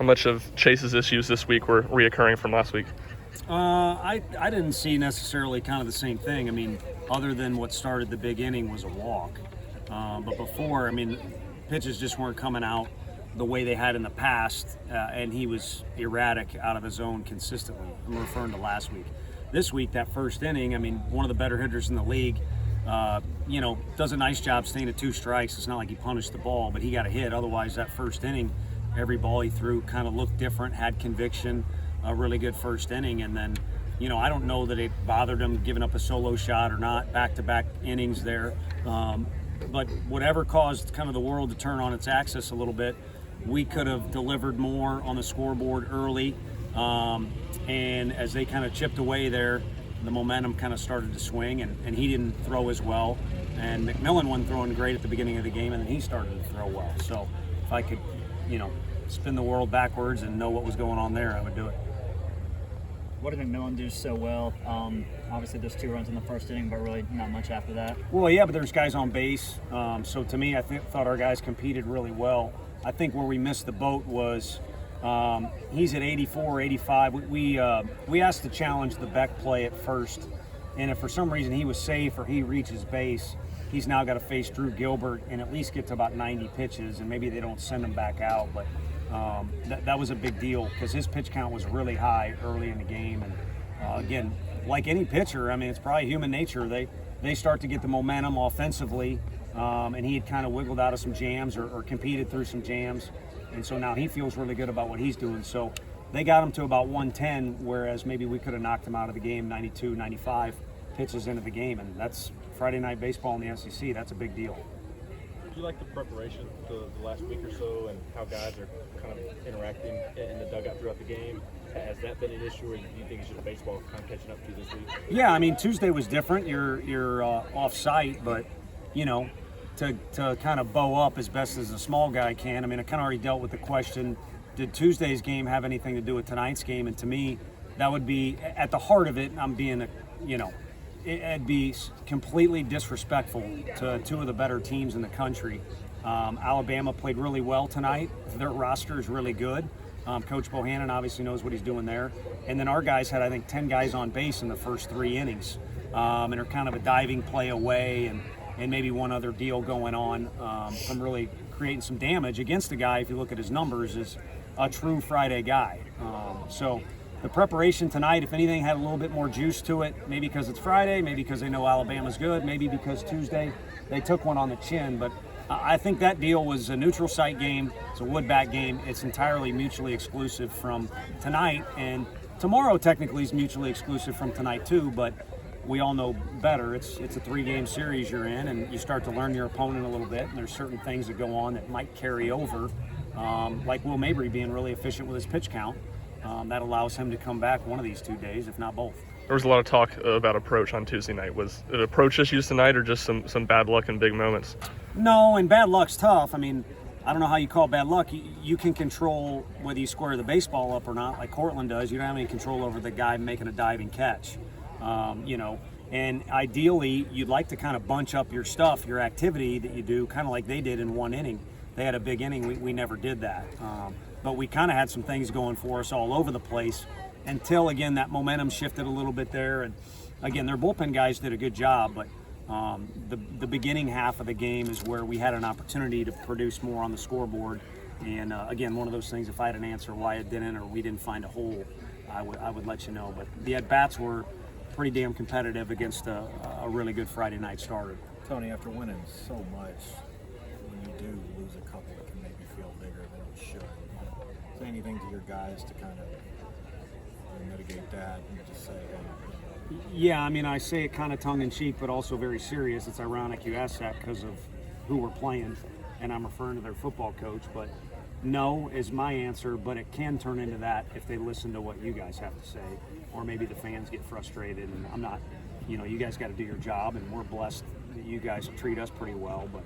How much of Chase's issues this week were reoccurring from last week? I didn't see necessarily kind of the same thing. I mean, other than what started the big inning was a walk. But before, I mean, pitches just weren't coming out the way they had in the past, and he was erratic out of his zone consistently. I'm referring to last week. This week, that first inning, I mean, one of the better hitters in the league, does a nice job staying at 2 strikes. It's not like he punished the ball, but he got a hit. Otherwise, that first inning, every ball he threw kind of looked different, had conviction, a really good first inning. And then, I don't know that it bothered him giving up a solo shot or not, back-to-back innings there. But whatever caused kind of the world to turn on its axis a little bit, we could have delivered more on the scoreboard early. And as they kind of chipped away there, the momentum kind of started to swing, and he didn't throw as well. And McMillan wasn't throwing great at the beginning of the game, and then he started to throw well. So if I could, spin the world backwards and know what was going on there, I would do it. What did McMillan do so well? Obviously, there's 2 runs in the first inning, but really not much after that. Well, yeah, but there's guys on base. So to me, I thought our guys competed really well. I think where we missed the boat was he's at 84, 85. We asked to challenge the Beck play at first, and if for some reason he was safe or he reaches base, he's now got to face Drew Gilbert and at least get to about 90 pitches, and maybe they don't send him back out. But that was a big deal because his pitch count was really high early in the game. And again, like any pitcher, I mean, it's probably human nature. They start to get the momentum offensively, and he had kind of wiggled out of some jams or competed through some jams. And so now he feels really good about what he's doing. So they got him to about 110, whereas maybe we could have knocked him out of the game 92, 95 pitches into the game. And that's Friday night baseball in the SEC. That's a big deal. Did you like the preparation the last week or so and how guys are kind of interacting in the dugout throughout the game? Has that been an issue, or do you think it's just baseball kind of catching up to you this week? Yeah, I mean, Tuesday was different. You're off site, but, to kind of bow up as best as a small guy can. I mean, I kind of already dealt with the question, did Tuesday's game have anything to do with tonight's game? And to me, that would be, at the heart of it, I'm being, it'd be completely disrespectful to 2 of the better teams in the country. Alabama played really well tonight. Their roster is really good. Coach Bohannon obviously knows what he's doing there. And then our guys had, I think, 10 guys on base in the first 3 innings, and are kind of a diving play away and maybe one other deal going on from really creating some damage against a guy, if you look at his numbers, is a true Friday guy. So the preparation tonight, if anything, had a little bit more juice to it, maybe because it's Friday, maybe because they know Alabama's good, maybe because Tuesday they took one on the chin. But I think that deal was a neutral site game. It's a wood-bat game. It's entirely mutually exclusive from tonight, and tomorrow technically is mutually exclusive from tonight too, but we all know better. It's a 3-game series you're in, and you start to learn your opponent a little bit, and there's certain things that go on that might carry over, like Will Mabry being really efficient with his pitch count. That allows him to come back one of these 2 days, if not both. There was a lot of talk about approach on Tuesday night. Was it approach issues tonight or just some bad luck and big moments? No, and bad luck's tough. I mean, I don't know how you call bad luck. You can control whether you square the baseball up or not, like Cortland does. You don't have any control over the guy making a diving catch. And ideally, you'd like to kind of bunch up your stuff, your activity that you do, kind of like they did in 1 inning. They had a big inning. We never did that. But we kind of had some things going for us all over the place until, again, that momentum shifted a little bit there. And, again, their bullpen guys did a good job, but the beginning half of the game is where we had an opportunity to produce more on the scoreboard. And, again, one of those things, if I had an answer why it didn't or we didn't find a hole, I would let you know. But the at-bats were pretty damn competitive against a really good Friday night starter. Tony, after winning so much, when you do lose a couple, it can make you feel bigger than it should. Say anything to your guys to kind of mitigate that and just say, hey, Yeah, I mean, I say it kind of tongue-in-cheek, but also very serious. It's ironic you ask that because of who we're playing, and I'm referring to their football coach. But no is my answer, but it can turn into that if they listen to what you guys have to say, or maybe the fans get frustrated. And I'm not, you guys got to do your job, and we're blessed that you guys treat us pretty well. But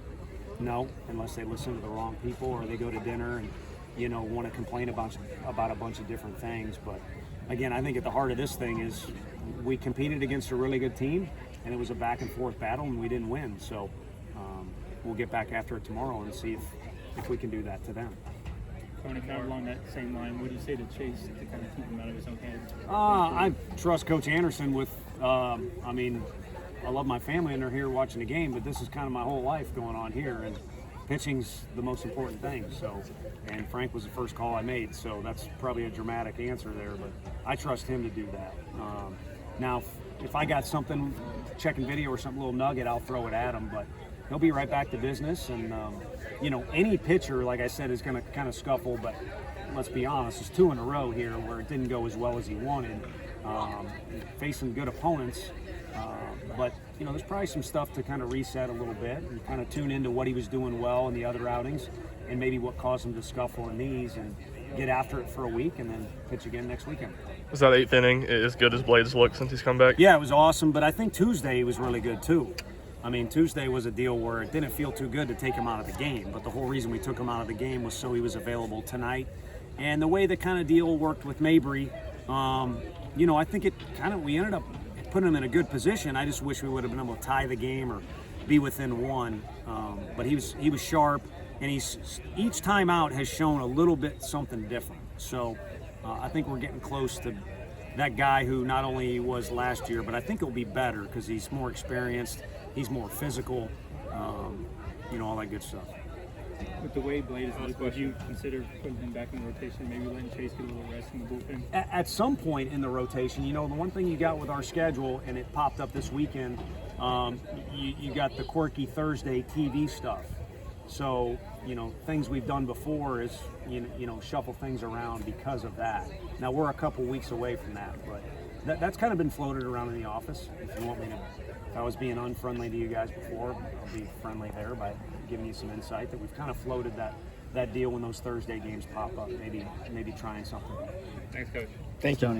no, unless they listen to the wrong people or they go to dinner and, want to complain about a bunch of different things. But again, I think at the heart of this thing is we competed against a really good team, and it was a back and forth battle, and we didn't win. So we'll get back after it tomorrow and see if we can do that to them. Tony, kind of along that same line, what do you say to Chase to kind of keep him out of his own head? I trust Coach Anderson with, I mean, I love my family and they're here watching the game, but this is kind of my whole life going on here, and pitching's the most important thing. So, and Frank was the first call I made, so that's probably a dramatic answer there, but I trust him to do that. Now, if I got something, checking video or something, little nugget, I'll throw it at him, but he'll be right back to business. And, you know, any pitcher, like I said, is going to kind of scuffle, but let's be honest, it's 2 in a row here where it didn't go as well as he wanted. Facing good opponents, but, you know, there's probably some stuff to kind of reset a little bit and kind of tune into what he was doing well in the other outings and maybe what caused him to scuffle in these, and get after it for a week and then pitch again next weekend. Was that 8th inning as good as Blades looked since he's come back? Yeah, it was awesome, but I think Tuesday was really good too. I mean, Tuesday was a deal where it didn't feel too good to take him out of the game, but the whole reason we took him out of the game was so he was available tonight. And the way the kind of deal worked with Mabry, you know, I think we ended up putting him in a good position. I just wish we would have been able to tie the game or be within 1. But he was sharp, and each time out has shown a little bit something different. So I think we're getting close to that guy who not only was last year, but I think he'll be better because he's more experienced, he's more physical, you know, all that good stuff. With the way Blade is looked, would you consider putting him back in the rotation, maybe letting Chase get a little rest in the bullpen? At some point in the rotation, you know, the one thing you got with our schedule, and it popped up this weekend, you got the quirky Thursday TV stuff. So, you know, things we've done before is, you know, shuffle things around because of that. Now, we're a couple weeks away from that, but that's kind of been floated around in the office. If you want me to, if I was being unfriendly to you guys before, I'll be friendly there by giving you some insight that we've kind of floated that deal when those Thursday games pop up, maybe trying something. Thanks, Coach. Thanks, Tony.